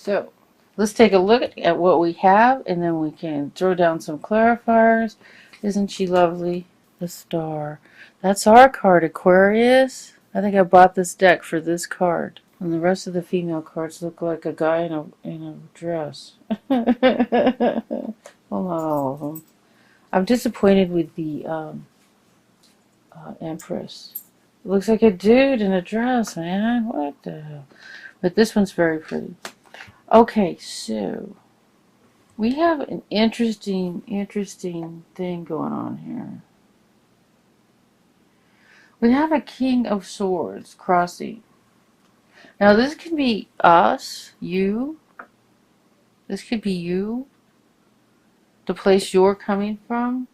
So let's take a look at what we have, and then we can throw down some clarifiers. Isn't she lovely? The star. That's our card, Aquarius. I think I bought this deck for this card. And the rest of the female cards look like a guy in a dress. Well, not all of them. I'm disappointed with the Empress. It looks like a dude in a dress, man. What the hell? But this one's very pretty. Okay, so we have an interesting thing going on here. We have a King of Swords crossing. Now this could be us, you. This could be you. The place you're coming from.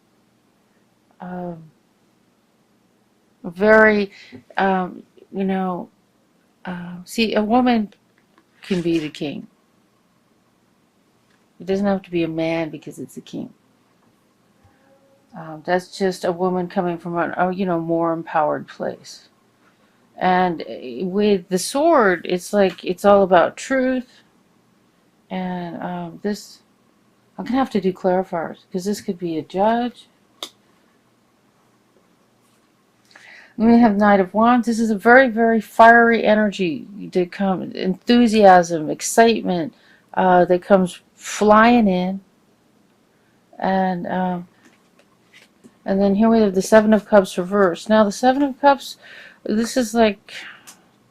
Very, you know, see, a woman can be the king. It doesn't have to be a man because it's a king. That's just a woman coming from a more empowered place. And with the sword, it's like it's all about truth. And I'm gonna have to do clarifiers because this could be a judge. We have Knight of Wands. This is a very, very fiery energy that comes, enthusiasm, excitement that comes flying in. And then here we have the Seven of Cups reversed. Now the Seven of Cups, this is like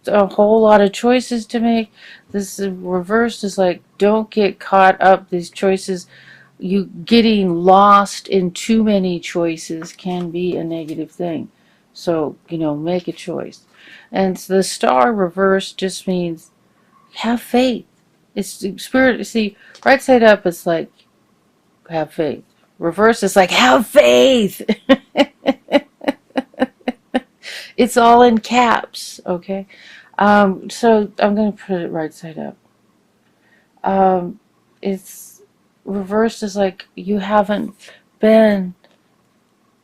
a whole lot of choices to make. This is reversed is like, don't get caught up. These choices, you getting lost in too many choices can be a negative thing. So, make a choice. And the star reversed just means have faith. It's spirit. See, right side up is like have faith. Reverse is like have faith. It's all in caps, okay? So I'm going to put it right side up. It's reversed is like you haven't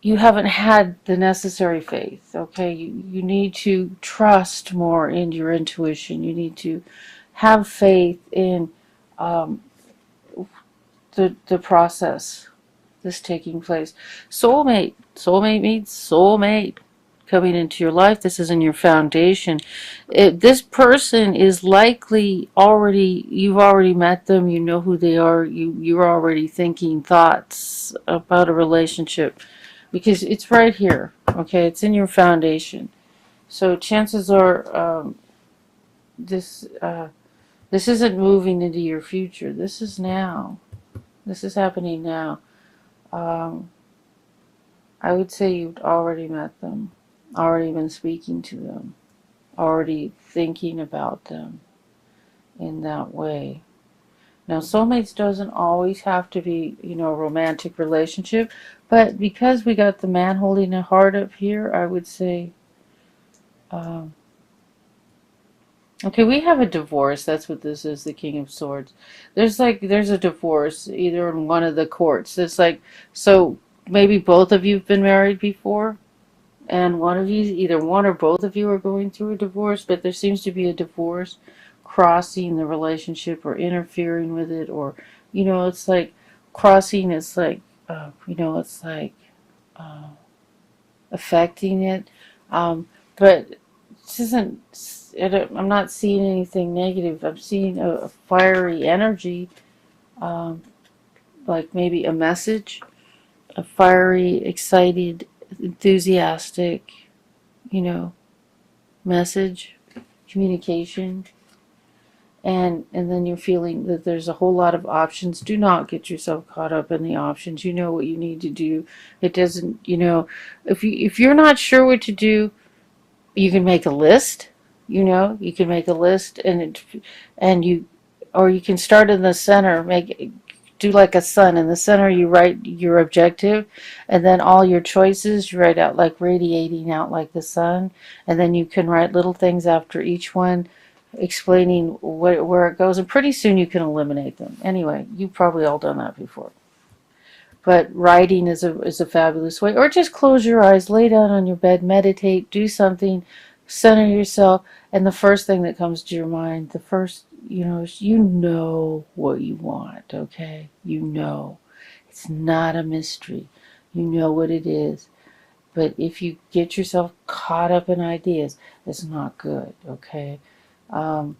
had the necessary faith, okay? You need to trust more in your intuition. You need to have faith in the process that's taking place. Soulmate means soulmate coming into your life. This is in your foundation. This person is likely you've already met them. You know who they are. You're already thinking thoughts about a relationship. Because it's right here, okay? It's in your foundation. So chances are this isn't moving into your future. This is now. This is happening now. I would say you've already met them, already been speaking to them, already thinking about them in that way. Now, soulmates doesn't always have to be, a romantic relationship, but because we got the man holding a heart up here, I would say, okay, we have a divorce. That's what this is, the King of Swords. There's a divorce either in one of the courts. It's like, so maybe both of you have been married before, and one of you, either one or both of you are going through a divorce, but there seems to be a divorce crossing the relationship or interfering with it, or it's like crossing is like it's like affecting it, but this isn't. I'm not seeing anything negative. I'm seeing a fiery energy, like maybe a message, a fiery, excited, enthusiastic message, communication. And then you're feeling that there's a whole lot of options. Do not get yourself caught up in the options. You know what you need to do. It doesn't, if you're not sure what to do, you can make a list. You can make a list, or you can start in the center. Do like a sun in the center. You write your objective, and then all your choices you write out like radiating out like the sun, and then you can write little things after each one, explaining where it goes, and pretty soon you can eliminate them. Anyway, you've probably all done that before. But writing is a fabulous way. Or just close your eyes, lay down on your bed, meditate, do something, center yourself, and the first thing that comes to your mind, the first you know what you want, okay? You know. It's not a mystery. You know what it is. But if you get yourself caught up in ideas, it's not good, okay? To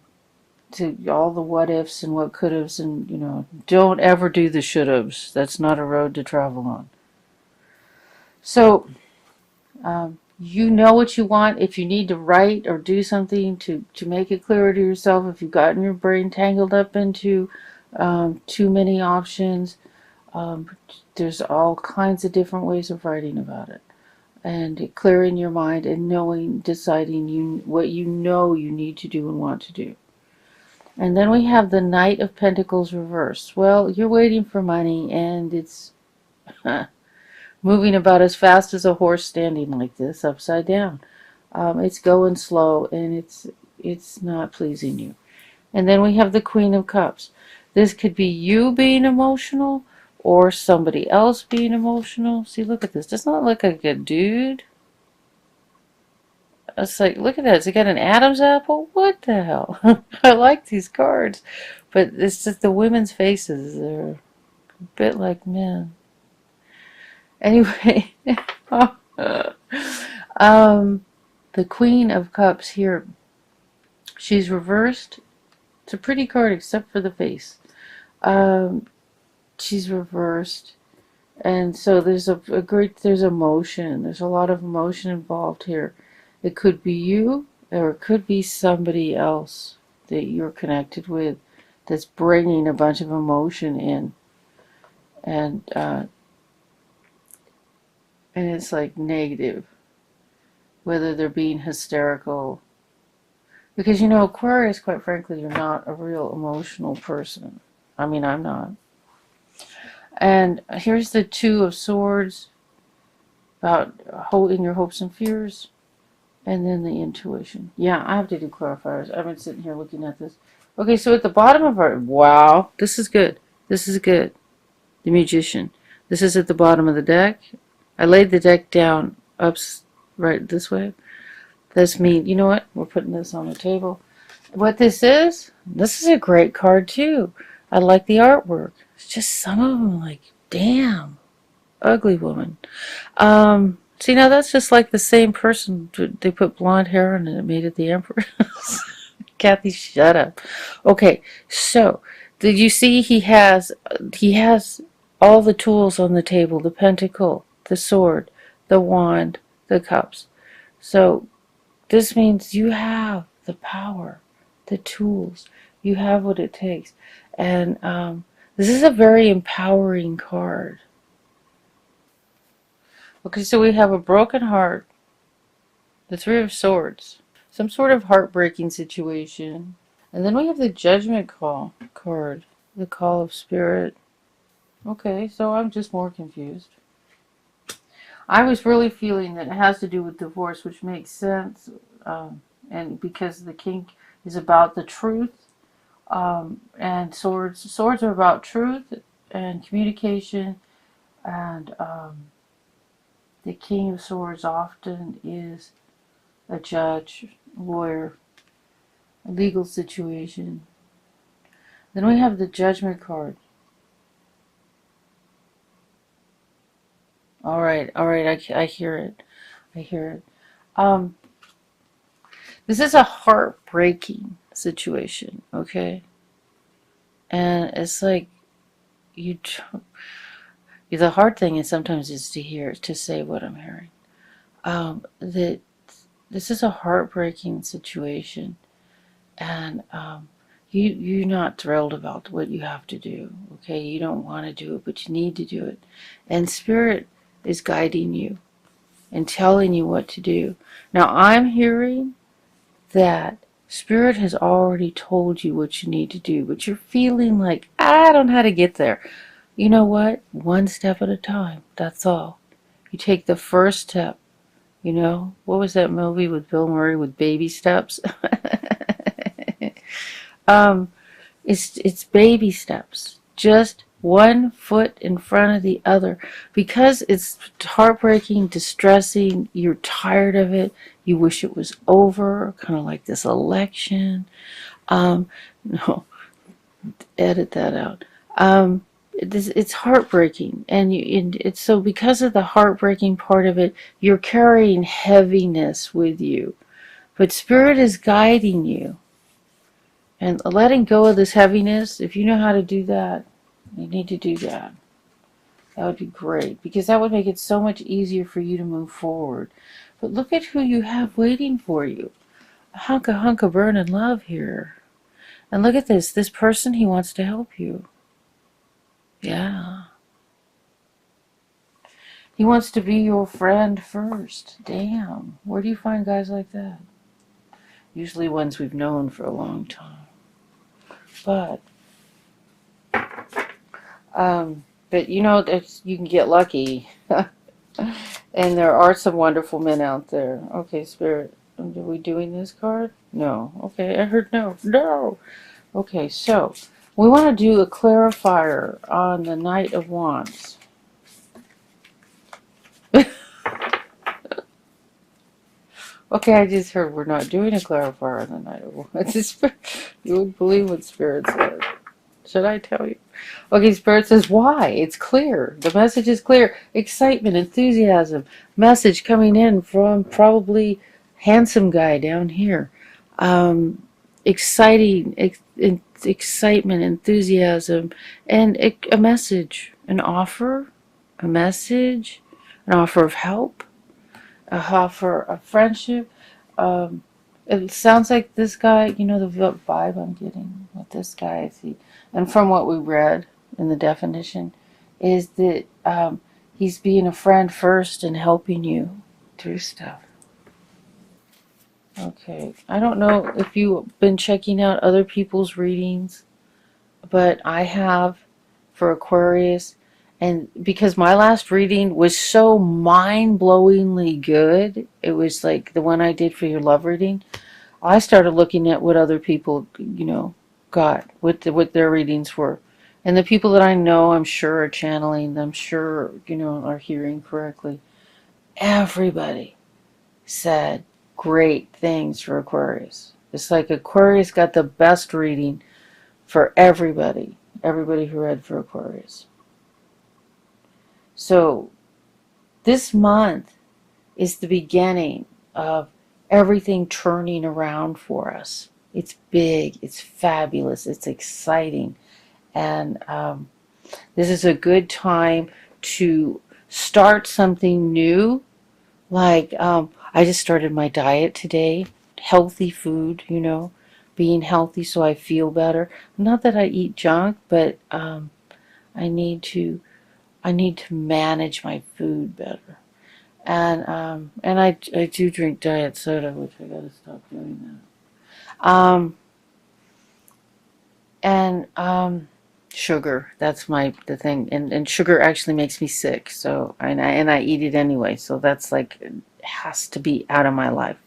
all the what ifs and what could haves, and don't ever do the should haves. That's not a road to travel on. So, you know what you want. If you need to write or do something to make it clearer to yourself, if you've gotten your brain tangled up into too many options, um, there's all kinds of different ways of writing about it. And clearing your mind and deciding what you know you need to do and want to do. And then we have the Knight of Pentacles reversed. Well, you're waiting for money, and it's moving about as fast as a horse standing like this, upside down. It's going slow, and it's not pleasing you. And then we have the Queen of Cups. This could be you being emotional or somebody else being emotional. See, look at this. Doesn't it look like a dude? It's like, look at that. Has it got an Adam's apple? What the hell? I like these cards. But it's just the women's faces. They're a bit like men. Anyway. The Queen of Cups here. She's reversed. It's a pretty card except for the face. She's reversed. And so there's there's emotion. There's a lot of emotion involved here. It could be you, or it could be somebody else that you're connected with that's bringing a bunch of emotion in. And it's like negative. Whether they're being hysterical. Because, Aquarius, quite frankly, you're not a real emotional person. I mean, I'm not. And here's the Two of Swords, about holding your hopes and fears. And then the intuition. Yeah, I have to do clarifiers. I've been sitting here looking at this. Okay, so at the bottom of our... Wow, this is good. This is good. The Magician. This is at the bottom of the deck. I laid the deck down right this way. This means, you know what? We're putting this on the table. What this is a great card too. I like the artwork. It's just some of them like, damn, ugly woman. See, now that's just like the same person. They put blonde hair on and it made it the Empress. Kathy, shut up. Okay, so did you see he has all the tools on the table: the pentacle, the sword, the wand, the cups. So this means you have the power, the tools. You have what it takes. And this is a very empowering card. Okay, so we have a broken heart, the Three of Swords, some sort of heartbreaking situation. And then we have the Judgment card, the Call of Spirit. Okay, so I'm just more confused. I was really feeling that it has to do with divorce, which makes sense. And because the King is about the truth, and swords are about truth and communication, and the King of Swords often is a judge, lawyer, a legal situation. Then we have the Judgment card. All right, I hear it. I hear it. This is a heartbreaking situation, okay? And it's like the hard thing is sometimes is to say what I'm hearing. That this is a heartbreaking situation, and you're not thrilled about what you have to do. Okay, you don't want to do it, but you need to do it, and Spirit is guiding you and telling you what to do. Now I'm hearing that Spirit has already told you what you need to do, but you're feeling like, I don't know how to get there. You know what? One step at a time. That's all. You take the first step. What was that movie with Bill Murray with baby steps? It's baby steps. Just one foot in front of the other. Because it's heartbreaking, distressing, you're tired of it, you wish it was over, kind of like this election. No, edit that out. It's heartbreaking, and it's so because of the heartbreaking part of it, you're carrying heaviness with you. But Spirit is guiding you and letting go of this heaviness. If you know how to do that, you need to do that. That would be great, because that would make it so much easier for you to move forward. But look at who you have waiting for you. A hunk of burning love here. And look at this person, he wants to help you. Yeah. He wants to be your friend first. Damn. Where do you find guys like that? Usually ones we've known for a long time. But you know, you can get lucky. And there are some wonderful men out there. Okay, Spirit, are we doing this card? No. Okay, I heard no. No! Okay, so we want to do a clarifier on the Knight of Wands. Okay, I just heard we're not doing a clarifier on the Knight of Wands. You wouldn't believe what Spirit says. Should I tell you? Okay, Spirit says, why? It's clear. The message is clear. Excitement, enthusiasm. Message coming in from probably handsome guy down here. Exciting, excitement, enthusiasm, and a message, an offer, a message, an offer of help, a offer of friendship. It sounds like this guy, you know, the vibe I'm getting with this guy, and from what we read in the definition, is that he's being a friend first and helping you through stuff. Okay, I don't know if you've been checking out other people's readings, but I have for Aquarius, and because my last reading was so mind-blowingly good, it was like the one I did for your love reading, I started looking at what other people, you know, got, what their readings were. And the people that I know, I'm sure, are channeling, I'm sure, you know, are hearing correctly. Everybody said great things for Aquarius. It's like Aquarius got the best reading for everybody who read for Aquarius. So this month is the beginning of everything turning around for us. It's big, it's fabulous, it's exciting, and this is a good time to start something new. Like I just started my diet today, healthy food, you know, being healthy so I feel better. Not that I eat junk, but I need to manage my food better. And I do drink diet soda, which I gotta stop doing that. Sugar, that's the thing, and sugar actually makes me sick. So and I eat it anyway. So that's like, it has to be out of my life.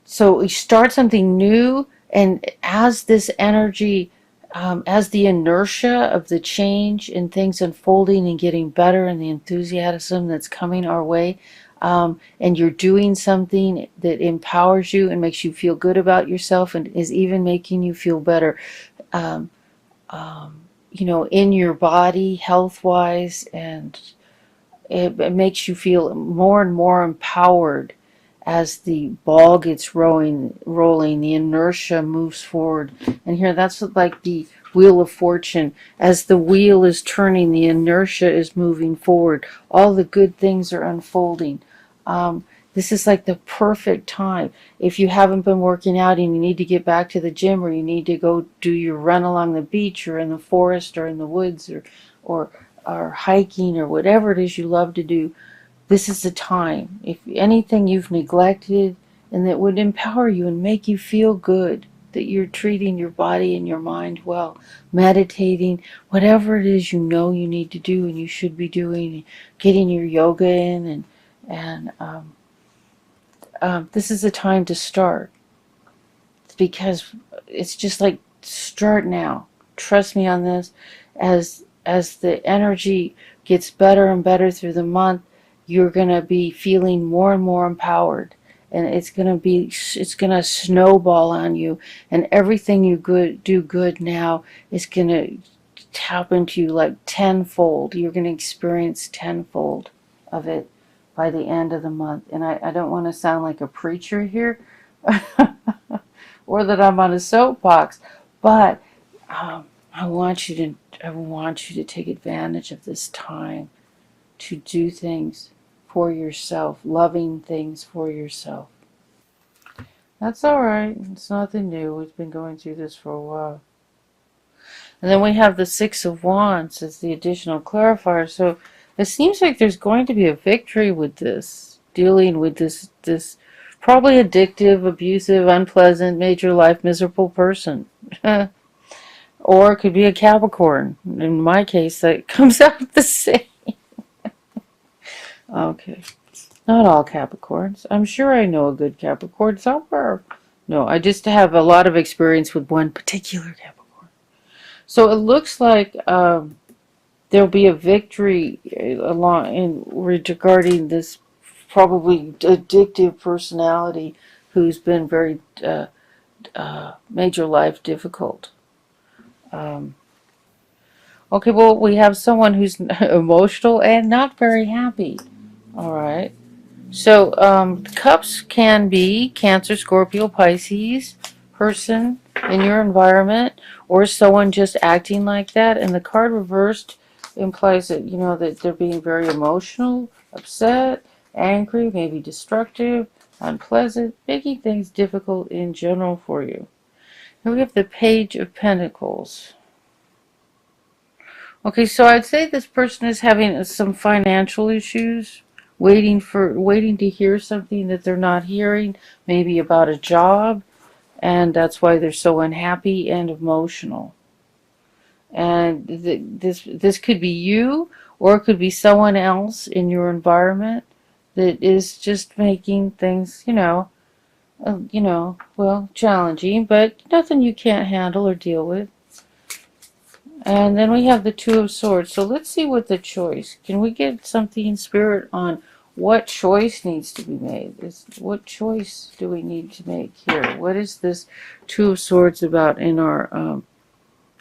So we start something new, and as this energy, as the inertia of the change and things unfolding and getting better, and the enthusiasm that's coming our way, and you're doing something that empowers you and makes you feel good about yourself and is even making you feel better, you know, in your body, health-wise, and it makes you feel more and more empowered. As the ball gets rolling, the inertia moves forward. And here, that's like the wheel of fortune. As the wheel is turning, the inertia is moving forward. All the good things are unfolding. This is like the perfect time. If you haven't been working out and you need to get back to the gym, or you need to go do your run along the beach or in the forest or in the woods, or hiking, or whatever it is you love to do, this is the time. If anything you've neglected and that would empower you and make you feel good, that you're treating your body and your mind well, meditating, whatever it is you know you need to do and you should be doing, getting your yoga in, and this is the time to start, because it's just like, start now. Trust me on this. As the energy gets better and better through the month, you're going to be feeling more and more empowered, and it's going to snowball on you, and everything you do good now is going to tap into you like tenfold. You're going to experience tenfold of it by the end of the month. And I don't want to sound like a preacher here or that I'm on a soapbox, but I want you to take advantage of this time to do things for yourself, loving things for yourself. That's all right. It's nothing new. We've been going through this for a while. And then we have the Six of Wands as the additional clarifier. So it seems like there's going to be a victory with this, dealing with this probably addictive, abusive, unpleasant, made your life miserable person. Or it could be a Capricorn. In my case, that comes out the same. Okay. Not all Capricorns. I'm sure I know a good Capricorn somewhere. No, I just have a lot of experience with one particular Capricorn. So it looks like there'll be a victory regarding this probably addictive personality who's been very made your life difficult. Okay, well, we have someone who's emotional and not very happy. All right. So, cups can be Cancer, Scorpio, Pisces person in your environment, or someone just acting like that. And the card reversed implies that, that they're being very emotional, upset, angry, maybe destructive, unpleasant, making things difficult in general for you. And we have the Page of Pentacles. Okay, so I'd say this person is having some financial issues, waiting to hear something that they're not hearing, maybe about a job, and that's why they're so unhappy and emotional. And this could be you, or it could be someone else in your environment that is just making things, well, challenging, but nothing you can't handle or deal with. And then we have the Two of Swords. So let's see what the choice. Can we get something in spirit on what choice needs to be made? What choice do we need to make here? What is this Two of Swords about in our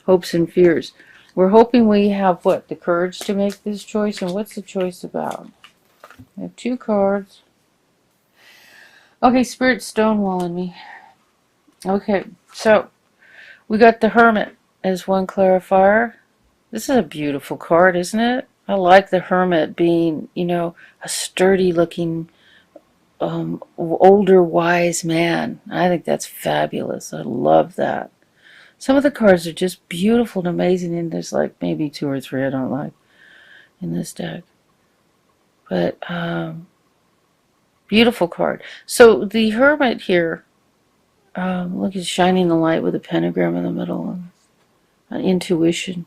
hopes and fears? We're hoping we have what? The courage to make this choice. And what's the choice about? We have two cards. Okay, Spirit stonewalling me. Okay, so we got the Hermit as one clarifier. This is a beautiful card, isn't it? I like the Hermit being, a sturdy looking, older, wise man. I think that's fabulous. I love that. Some of the cards are just beautiful and amazing, and there's like maybe two or three I don't like in this deck. But, beautiful card. So the Hermit here, look, he's shining the light with a pentagram in the middle. Intuition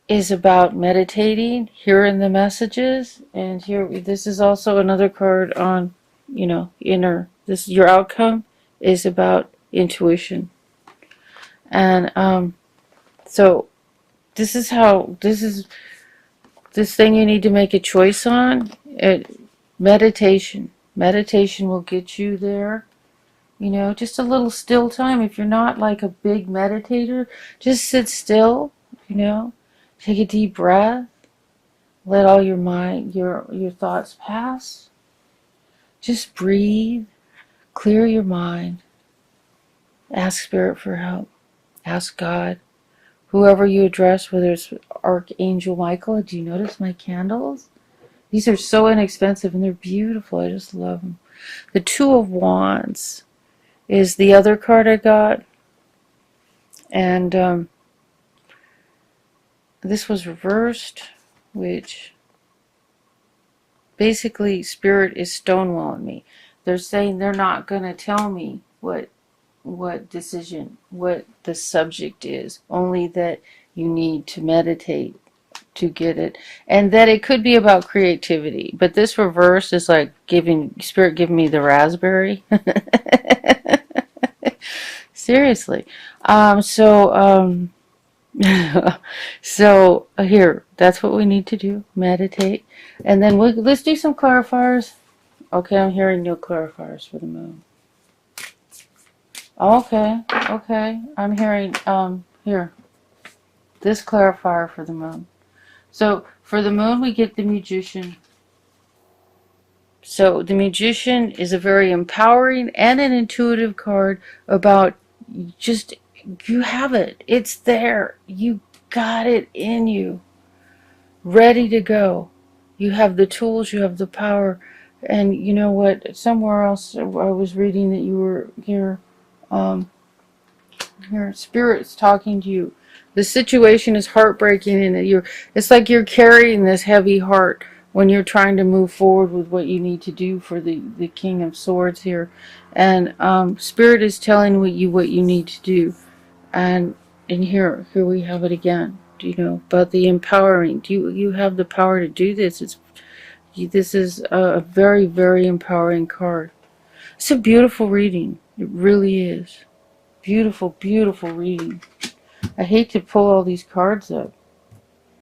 is about meditating, hearing the messages, and here this is also another card on inner. Your outcome is about intuition, and so this is this thing you need to make a choice on. Meditation will get you there. Just a little still time. If you're not like a big meditator, just sit still, take a deep breath, let all your mind, your thoughts pass. Just breathe, clear your mind, ask Spirit for help, ask God, whoever you address, whether it's Archangel Michael. Do you notice my candles? These are so inexpensive and they're beautiful. I just love them. The Two of Wands is the other card I got, and this was reversed, which basically Spirit is stonewalling me. They're saying they're not going to tell me what decision, what the subject is, only that you need to meditate to get it, and that it could be about creativity. But this reverse is like Spirit giving me the raspberry. Seriously. So here, that's what we need to do. Meditate. And then let's do some clarifiers. Okay, I'm hearing no clarifiers for the moon. Okay, okay. I'm hearing, here, this clarifier for the moon. So, for the moon, we get the Magician. So, the Magician is a very empowering and an intuitive card about just, you have it. It's there. You got it in you. Ready to go. You have the tools, you have the power. And you know what? Somewhere else I was reading that you were here. Your spirit's talking to you. The situation is heartbreaking, and it's like you're carrying this heavy heart when you're trying to move forward with what you need to do for the King of Swords here. And Spirit is telling you what you need to do. And here we have it again. You know, about the empowering. You have the power to do this. This is a very, very empowering card. It's a beautiful reading. It really is. Beautiful, beautiful reading. I hate to pull all these cards up.